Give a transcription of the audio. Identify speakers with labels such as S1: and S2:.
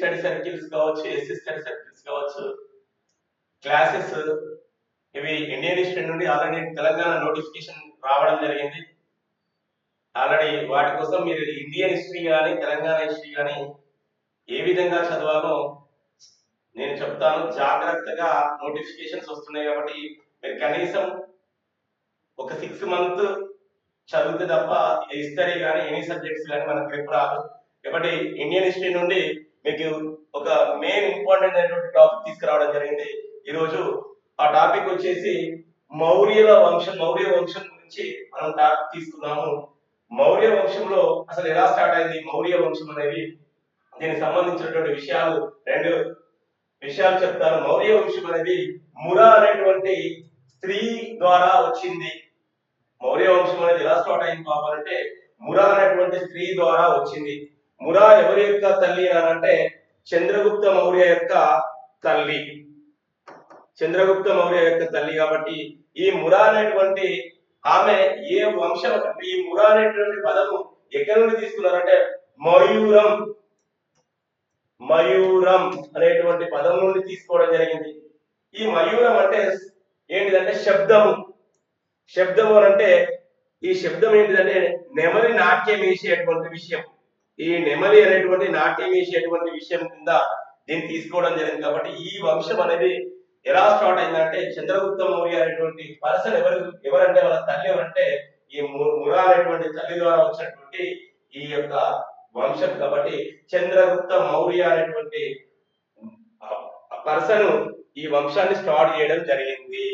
S1: Study circles కావచ్చు, SC study circles కావచ్చు, classes ఇవి ఇండియన్ హిస్టరీ నుండి ఆల్రెడీ తెలంగాణ నోటిఫికేషన్ రావడం జరిగింది. ఆల్రెడీ వాటి కోసం మీరు ఇండియన్ హిస్టరీ కానీ తెలంగాణ హిస్టరీ కానీ ఏ విధంగా చదవాలో నేను చెప్తాను. జాగ్రత్తగా నోటిఫికేషన్స్ వస్తున్నాయి కాబట్టి మీరు కనీసం ఒక 6 months చదివితే తప్ప హిస్టరీ కానీ ఎనీ సబ్జెక్ట్స్ కానీ మనకు గ్రిప్ రాదు. కాబట్టి ఇండియన్ హిస్టరీ నుండి మీకు ఒక మెయిన్ ఇంపార్టెంట్ అయినటువంటి టాపిక్ తీసుకురావడం జరిగింది ఈరోజు. ఆ టాపిక్ వచ్చేసి మౌర్య వంశం గురించి మనం టాపిక్ తీసుకున్నాము. మౌర్య వంశంలో అసలు ఎలా స్టార్ట్ అయింది మౌర్య వంశం అనేది, దీనికి సంబంధించినటువంటి విషయాలు 2 విషయాలు చెప్తాను. మౌర్య వంశం అనేది మురా అనేటువంటి స్త్రీ ద్వారా వచ్చింది. మౌర్య వంశం అనేది ఎలా స్టార్ట్ అయింది పాపాలంటే మురా అనేటువంటి స్త్రీ ద్వారా వచ్చింది. మురా ఎవరి యొక్క తల్లి అంటే చంద్రగుప్త మౌర్య యొక్క తల్లి. చంద్రగుప్త మౌర్య యొక్క తల్లి కాబట్టి ఈ మురా అనేటువంటి ఆమె ఏ వంశం, ఈ మురా అనేటువంటి పదము ఎక్కడి నుండి తీసుకున్నారంటే మయూరం అనేటువంటి పదం నుండి తీసుకోవడం జరిగింది. ఈ మయూరం అంటే ఏంటిదంటే శబ్దము అంటే ఈ శబ్దం ఏంటిదంటే నెమలి నాట్యం వేసేటువంటి విషయం. ఈ నెమలి అనేటువంటి నాట్యం వేసేటువంటి విషయం కింద దీన్ని తీసుకోవడం జరిగింది. కాబట్టి ఈ వంశం అనేది ఎలా స్టార్ట్ అయిందంటే చంద్రగుప్త మౌర్య అనేటువంటి పర్సన్ ఎవరంటే వాళ్ళ తల్లి ఎవరంటే ఈ మురా అనేటువంటి తల్లి ద్వారా వచ్చినటువంటి ఈ యొక్క వంశం. కాబట్టి చంద్రగుప్త మౌర్య అనేటువంటి పర్సన్ ఈ వంశాన్ని స్టార్ట్ చేయడం జరిగింది.